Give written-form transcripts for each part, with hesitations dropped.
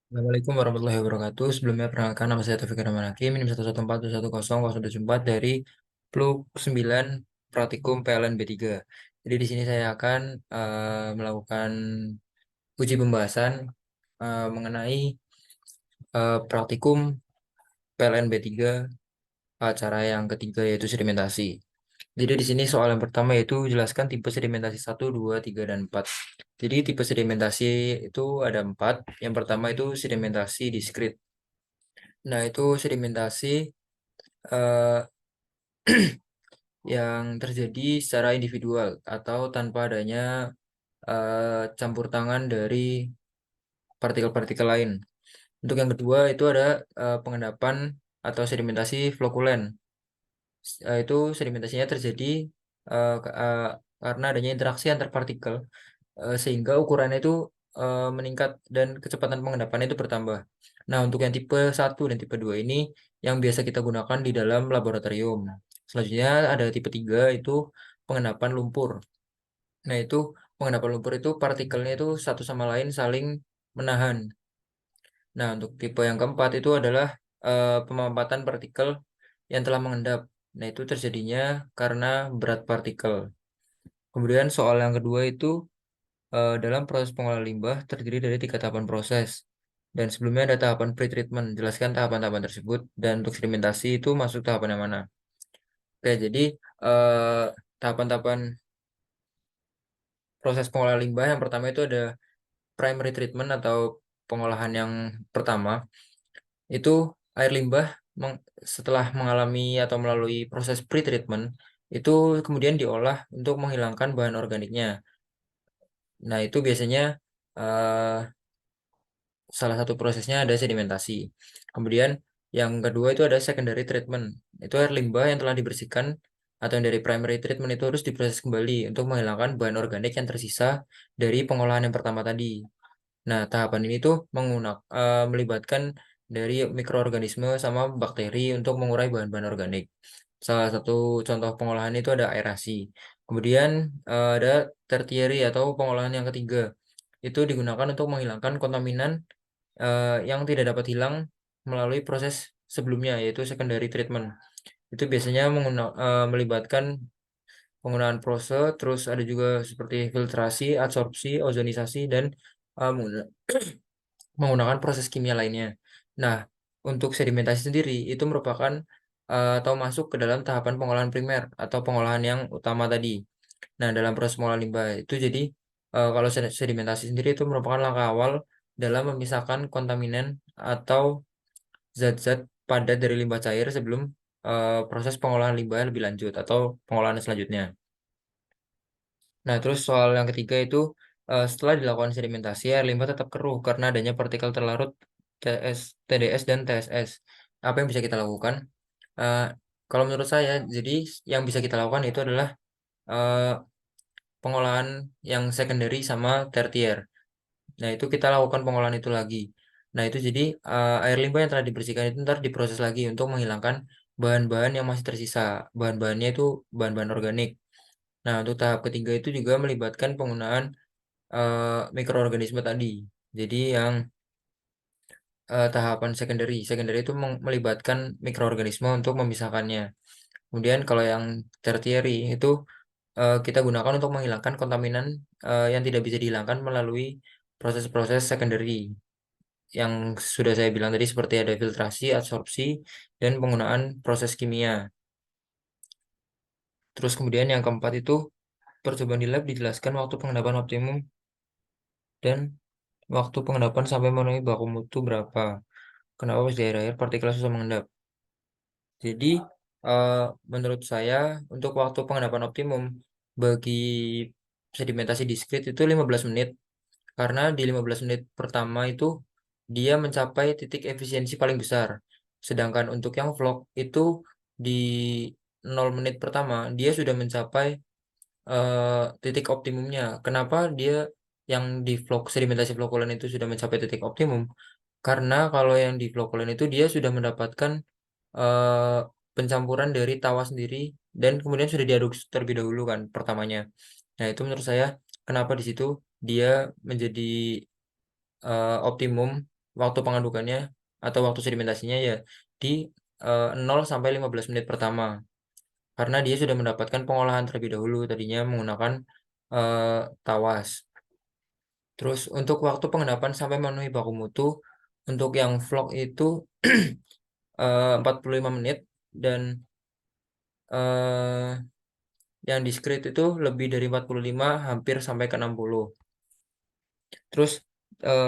Assalamualaikum warahmatullahi wabarakatuh. Sebelumnya perkenalkan nama saya Taufik Rahman Hakim, NIM 114110010 Pluk 9 Praktikum PLN B3. Jadi di sini saya akan melakukan uji pembahasan mengenai praktikum PLN B3 acara yang ketiga yaitu sedimentasi. Jadi di sini soal yang pertama yaitu jelaskan tipe sedimentasi 1, 2, 3, dan 4. Jadi tipe sedimentasi itu ada 4. Yang pertama itu sedimentasi diskrit. Nah, itu sedimentasi eh, yang terjadi secara individual atau tanpa adanya campur tangan dari partikel-partikel lain. Untuk yang kedua itu ada pengendapan atau sedimentasi flokulen. Itu sedimentasinya terjadi karena adanya interaksi antar partikel sehingga ukurannya itu meningkat dan kecepatan pengendapan itu bertambah. Nah, untuk yang tipe 1 dan tipe 2 ini yang biasa kita gunakan di dalam laboratorium. Selanjutnya ada tipe 3 itu pengendapan lumpur. Nah, itu pengendapan lumpur itu partikelnya itu satu sama lain saling menahan. Nah, untuk tipe yang keempat itu adalah pemampatan partikel yang telah mengendap. Nah, itu terjadinya karena berat partikel. Kemudian soal yang kedua itu dalam proses pengolahan limbah terdiri dari 3 tahapan proses. Dan sebelumnya ada tahapan pre-treatment. Jelaskan tahapan-tahapan tersebut dan untuk sedimentasi itu masuk tahapan yang mana. Oke, jadi eh, tahapan-tahapan proses pengolahan limbah yang pertama itu ada primary treatment atau pengolahan yang pertama. Itu air limbah setelah mengalami atau melalui proses pre-treatment itu kemudian diolah untuk menghilangkan bahan organiknya. Nah, itu biasanya eh, salah satu prosesnya ada sedimentasi. Kemudian yang kedua itu ada secondary treatment. Itu air limbah yang telah dibersihkan atau yang dari primary treatment itu harus diproses kembali untuk menghilangkan bahan organik yang tersisa dari pengolahan yang pertama tadi. Nah, tahapan ini tuh melibatkan dari mikroorganisme sama bakteri untuk mengurai bahan-bahan organik. Salah satu contoh pengolahan itu ada aerasi. Kemudian ada tertiary atau pengolahan yang ketiga. Itu digunakan untuk menghilangkan kontaminan yang tidak dapat hilang melalui proses sebelumnya yaitu secondary treatment. Itu biasanya melibatkan penggunaan proses, terus ada juga seperti filtrasi, adsorpsi, ozonisasi, dan eh, menggunakan proses kimia lainnya. Nah, untuk sedimentasi sendiri itu merupakan atau masuk ke dalam tahapan pengolahan primer atau pengolahan yang utama tadi. Nah, dalam proses pengolahan limbah itu jadi kalau sedimentasi sendiri itu merupakan langkah awal dalam memisahkan kontaminan atau zat-zat padat dari limbah cair sebelum proses pengolahan limbah lebih lanjut atau pengolahan selanjutnya. Nah, terus soal yang ketiga itu setelah dilakukan sedimentasi, air limbah tetap keruh karena adanya partikel terlarut TDS dan TSS. Apa yang bisa kita lakukan? Eh, Kalau menurut saya, jadi yang bisa kita lakukan itu adalah eh, pengolahan yang secondary sama tertier. Nah, itu kita lakukan pengolahan itu lagi. Nah, itu jadi air limbah yang telah dibersihkan itu ntar diproses lagi untuk menghilangkan bahan-bahan yang masih tersisa. Bahan-bahannya itu bahan-bahan organik. Nah, untuk tahap ketiga itu juga melibatkan penggunaan mikroorganisme tadi. Jadi yang tahapan secondary. Secondary itu melibatkan mikroorganisme untuk memisahkannya. Kemudian kalau yang tertiary itu kita gunakan untuk menghilangkan kontaminan yang tidak bisa dihilangkan melalui proses-proses secondary yang sudah saya bilang tadi seperti ada filtrasi, adsorpsi, dan penggunaan proses kimia. Terus kemudian yang keempat itu percobaan di lab dijelaskan waktu pengendapan optimum dan waktu pengendapan sampai memenuhi baku mutu berapa. Kenapa pas di akhir-akhir partikel susah mengendap. Jadi eh, menurut saya untuk waktu pengendapan optimum bagi sedimentasi diskrit itu 15 menit. Karena di 15 menit pertama itu dia mencapai titik efisiensi paling besar. Sedangkan untuk yang vlog itu di 0 menit pertama dia sudah mencapai titik optimumnya. Kenapa dia yang di vlog sedimentasi flokulen itu sudah mencapai titik optimum? Karena kalau yang di flokulen itu dia sudah mendapatkan eh, pencampuran dari tawa sendiri dan kemudian sudah diaduk terlebih dahulu kan pertamanya. Nah, itu menurut saya kenapa di situ dia menjadi optimum waktu pengadukannya atau waktu sedimentasinya ya di 0 sampai 15 menit pertama. Karena dia sudah mendapatkan pengolahan terlebih dahulu tadinya menggunakan tawas. Terus untuk waktu pengendapan sampai memenuhi baku mutu untuk yang vlog itu 45 menit dan eh, yang discrete itu lebih dari 45 hampir sampai ke 60. Terus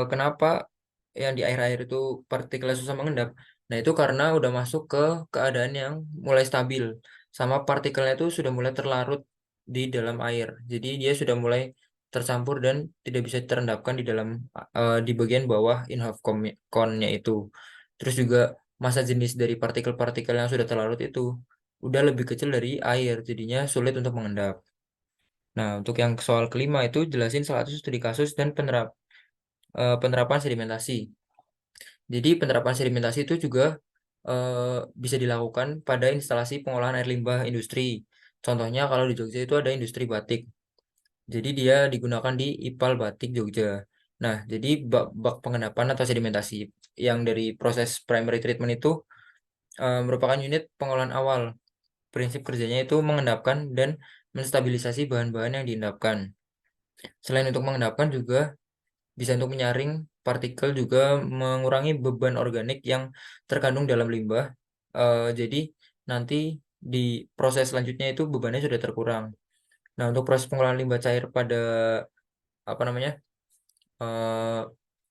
kenapa yang di air-air itu partikelnya susah mengendap? Nah, itu karena udah masuk ke keadaan yang mulai stabil. Sama partikelnya itu sudah mulai terlarut di dalam air. Jadi dia sudah mulai tercampur dan tidak bisa terendapkan di dalam di bagian bawah in-half cone-nya itu. Terus juga massa jenis dari partikel-partikel yang sudah terlarut itu udah lebih kecil dari air, jadinya sulit untuk mengendap. Nah, untuk yang soal kelima itu jelasin salah satu studi kasus dan penerapan sedimentasi. Jadi penerapan sedimentasi itu juga bisa dilakukan pada instalasi pengolahan air limbah industri. Contohnya kalau di Jogja itu ada industri batik. Jadi dia digunakan di IPAL Batik Jogja. Nah, jadi bak pengendapan atau sedimentasi yang dari proses primary treatment itu merupakan unit pengolahan awal. Prinsip kerjanya itu mengendapkan dan menstabilisasi bahan-bahan yang diendapkan. Selain untuk mengendapkan juga bisa untuk menyaring partikel juga mengurangi beban organik yang terkandung dalam limbah. Jadi nanti di proses selanjutnya itu bebannya sudah terkurang. Nah, untuk proses pengolahan limbah cair pada apa namanya eh,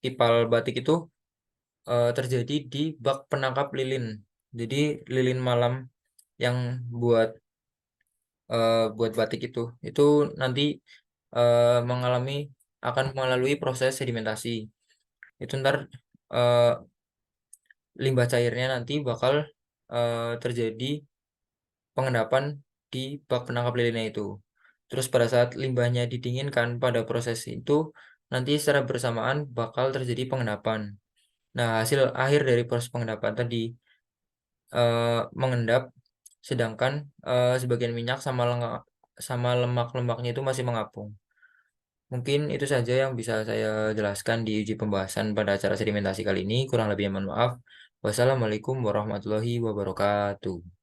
ipal batik itu terjadi di bak penangkap lilin. Jadi lilin malam yang buat buat batik itu nanti mengalami akan melalui proses sedimentasi. Itu ntar eh, limbah cairnya nanti bakal terjadi pengendapan di bak penangkap lilinnya itu. Terus pada saat limbahnya didinginkan pada proses itu, nanti secara bersamaan bakal terjadi pengendapan. Nah, hasil akhir dari proses pengendapan tadi mengendap, sedangkan sebagian minyak sama lemak-lemaknya itu masih mengapung. Mungkin itu saja yang bisa saya jelaskan di uji pembahasan pada acara sedimentasi kali ini. Kurang lebihnya mohon maaf. Wassalamualaikum warahmatullahi wabarakatuh.